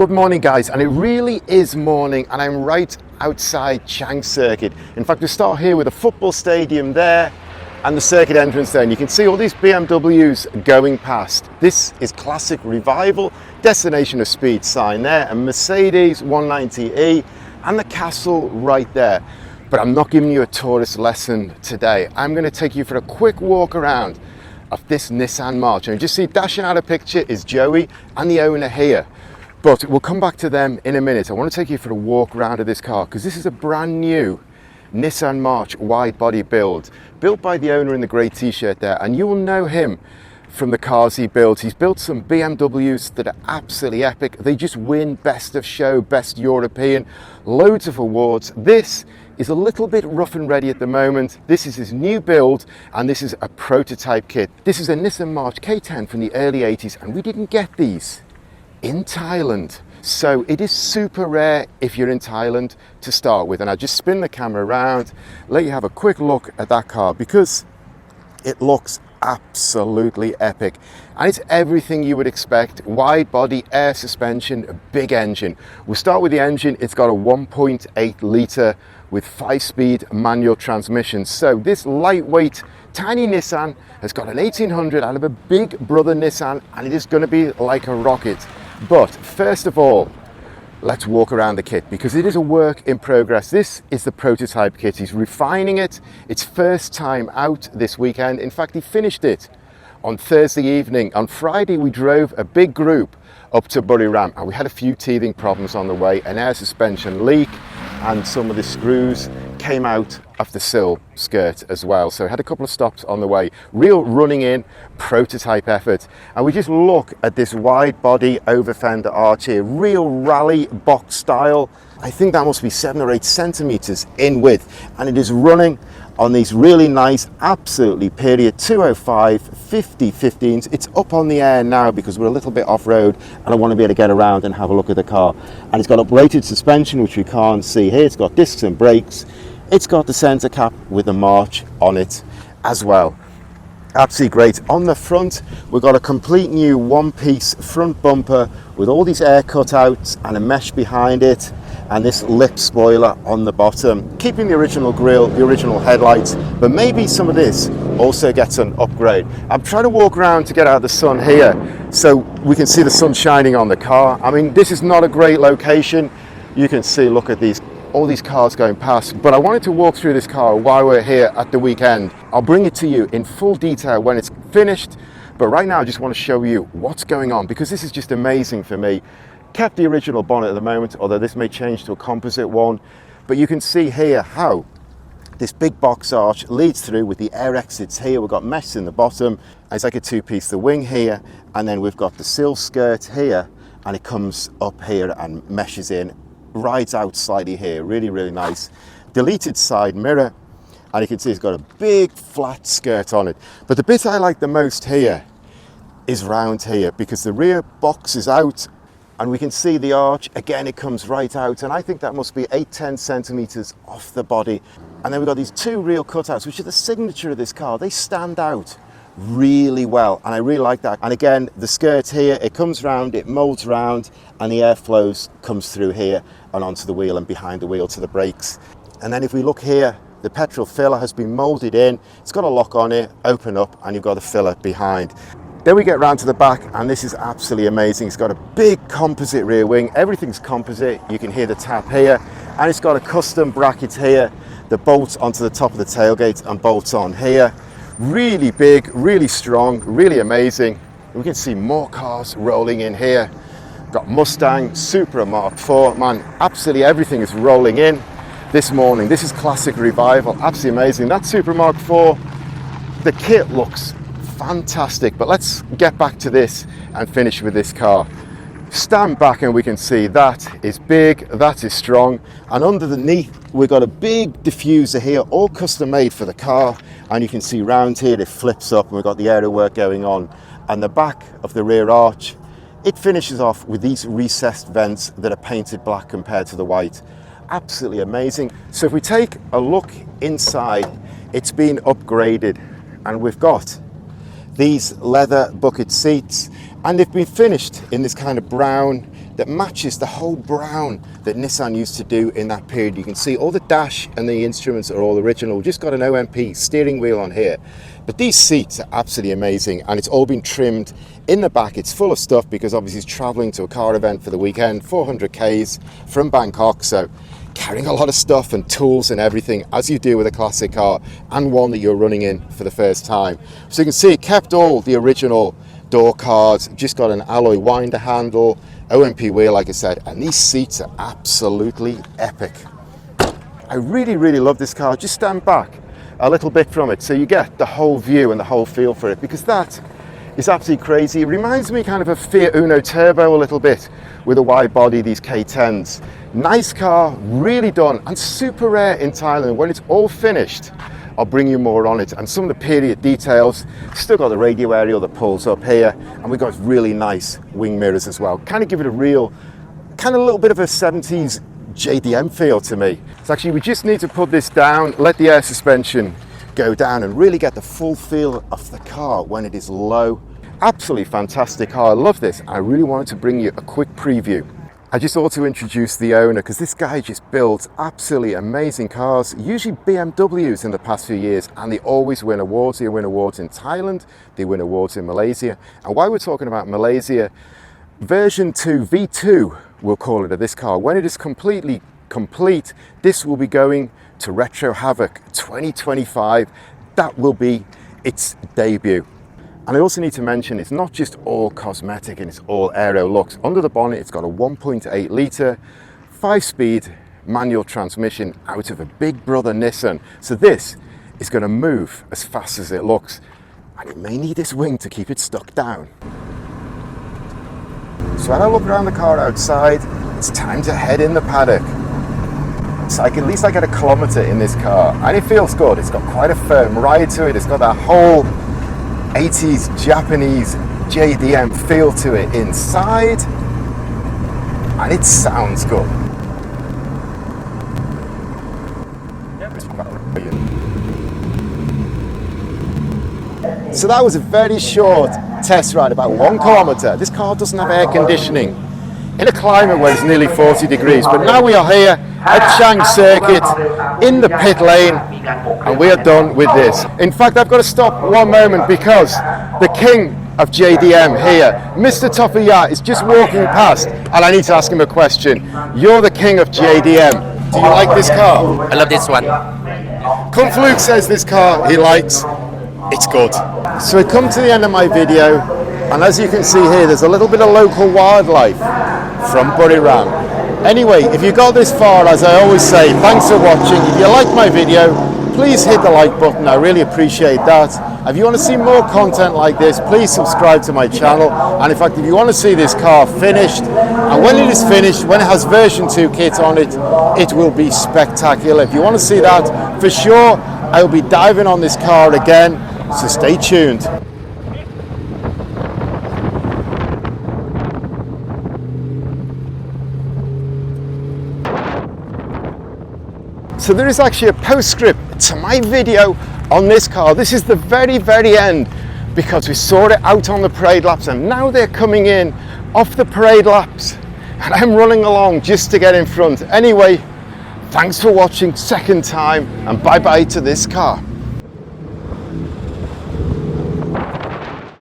Good morning guys, and it really is morning and I'm right outside Chang Circuit. In fact, we start here with a football stadium there and the circuit entrance there, and you can see all these BMWs going past. This is Classic Revival, Destination of Speed sign there, a Mercedes 190e and the castle right there. But I'm not giving you a tourist lesson today. I'm going to take you for a quick walk around of this Nissan March. And you just see dashing out a picture is Joey and the owner here. But we'll come back to them in a minute. I want to take you for a walk around of this car because this is a brand new Nissan March wide body built by the owner in the grey t-shirt there, and you will know him from the cars he built. He's built some BMWs that are absolutely epic. They just win best of show, best European, loads of awards. This is a little bit rough and ready at the moment. This is his new build and this is a prototype kit. This is a Nissan March K10 from the early 80s, and we didn't get these in Thailand. So it is super rare if you're in Thailand to start with. And I'll just spin the camera around, let you have a quick look at that car because it looks absolutely epic. And it's everything you would expect. Wide body, air suspension, a big engine. We'll start with the engine. It's got a 1.8 litre with 5-speed manual transmission. So this lightweight, tiny Nissan has got an 1800 out of a big brother Nissan, and it is going to be like a rocket. But first of all, let's walk around the kit because it is a work in progress. This is the prototype kit. He's refining it. It's first time out this weekend. In fact, he finished it on Thursday evening. On Friday, we drove a big group up to Walkaround and we had a few teething problems on the way, an air suspension leak, and some of the screws came out of the sill skirt as well. So we had a couple of stops on the way. Real running in prototype effort. And we just look at this wide body over fender arch here, real rally box style. I think that must be 7 or 8 centimeters in width. And it is running on these really nice, absolutely period 205 50/15s. It's up on the air now because we're a little bit off-road and I want to be able to get around and have a look at the car. And it's got uprated suspension, which we can't see here. It's got discs and brakes. It's got the center cap with the March on it as well. Absolutely great. On the front, we've got a complete new one-piece front bumper with all these air cutouts and a mesh behind it, and this lip spoiler on the bottom, keeping the original grille, the original headlights, but maybe some of this also gets an upgrade. I'm trying to walk around to get out of the sun here so we can see the sun shining on the car. I mean, this is not a great location. You can see, look at all these cars going past, but I wanted to walk through this car while we're here at the weekend. I'll bring it to you in full detail when it's finished, but right now I just want to show you what's going on because this is just amazing for me. Kept the original bonnet at the moment, although this may change to a composite one, but you can see here how this big box arch leads through with the air exits here. We've got mesh in the bottom, it's like a two-piece, the wing here, and then we've got the sill skirt here, and it comes up here and meshes in, rides out slightly here, really, really nice. Deleted side mirror, and you can see it's got a big flat skirt on it. But the bit I like the most here is round here because the rear box is out and we can see the arch. Again, it comes right out, and I think that must be 8-10 centimeters off the body. And then we've got these two real cutouts, which are the signature of this car. They stand out really well, and I really like that. And again, the skirt here, it comes round, it molds round, and the airflows comes through here and onto the wheel and behind the wheel to the brakes. And then if we look here, the petrol filler has been molded in. It's got a lock on it, open up, and you've got a filler behind. Then we get round to the back, and this is absolutely amazing. It's got a big composite rear wing. Everything's composite. You can hear the tap here, and it's got a custom bracket here that bolts onto the top of the tailgate and bolts on here. Really big, really strong, really amazing. We can see more cars rolling in here. Got Mustang, Supra Mark IV. Man, absolutely everything is rolling in this morning. This is Classic Revival, absolutely amazing. That Supra Mark IV, the kit looks fantastic, but let's get back to this and finish with this car. Stand back and we can see that is big, that is strong, and underneath we've got a big diffuser here, all custom made for the car, and you can see round here it flips up and we've got the aero work going on. And the back of the rear arch, it finishes off with these recessed vents that are painted black compared to the white. Absolutely amazing. So if we take a look inside, it's been upgraded and we've got these leather bucket seats, and they've been finished in this kind of brown that matches the whole brown that Nissan used to do in that period. You can see all the dash and the instruments are all original. We've just got an OMP steering wheel on here. But these seats are absolutely amazing, and it's all been trimmed in the back. It's full of stuff because obviously it's traveling to a car event for the weekend, 400 Ks from Bangkok. So carrying a lot of stuff and tools and everything, as you do with a classic car and one that you're running in for the first time. So you can see it kept all the original door cards, just got an alloy winder handle, OMP wheel, like I said, and these seats are absolutely epic. I really, really love this car. Just stand back a little bit from it so you get the whole view and the whole feel for it, because that is absolutely crazy. It reminds me kind of a Fiat Uno Turbo a little bit with a wide body, these K10s. Nice car, really done, and super rare in Thailand. When it's all finished, I'll bring you more on it, and some of the period details. Still got the radio aerial that pulls up here, and we've got really nice wing mirrors as well. Kind of give it a real, kind of a little bit of a 70s JDM feel to me. So actually we just need to put this down, let the air suspension go down and really get the full feel of the car when it is low. Absolutely fantastic car, I love this. I really wanted to bring you a quick preview. I just ought to introduce the owner, because this guy just builds absolutely amazing cars, usually BMWs in the past few years, and they always win awards. They win awards in Thailand, they win awards in Malaysia. And while we're talking about Malaysia, version 2, V2, we'll call it, of this car, when it is completely complete, this will be going to Retro Havoc 2025. That will be its debut. And I also need to mention, it's not just all cosmetic and it's all aero looks. Under the bonnet, it's got a 1.8 litre, 5-speed manual transmission out of a big brother Nissan. So this is going to move as fast as it looks, and it may need this wing to keep it stuck down. So when I look around the car outside, it's time to head in the paddock. So at least I get a kilometre in this car, and it feels good. It's got quite a firm ride to it. It's got that whole 80s Japanese JDM feel to it inside, and it sounds good. So that was a very short test ride, about 1 kilometre. This car doesn't have air conditioning in a climate where it's nearly 40 degrees, but now we are here at Chang Circuit in the pit lane, and we are done with this. In fact, I've got to stop one moment because the king of JDM here, Mr. Topaya, is just walking past, and I need to ask him a question. You're the king of JDM. Do you like this car? I love this one. Kung Fluke says this car he likes. It's good. So we come to the end of my video, and as you can see here, there's a little bit of local wildlife from Buriram. Anyway, if you got this far, as I always say, thanks for watching. If you like my video, please hit the like button. I really appreciate that. If you want to see more content like this, please subscribe to my channel. And in fact, if you want to see this car finished, and when it is finished, when it has version 2 kit on it, it will be spectacular. If you want to see that, for sure, I will be diving on this car again, so stay tuned. So there is actually a postscript to my video on this car. This is the very, very end, because we saw it out on the parade laps, and now they're coming in off the parade laps, and I'm running along just to get in front. Anyway, thanks for watching second time, and bye-bye to this car.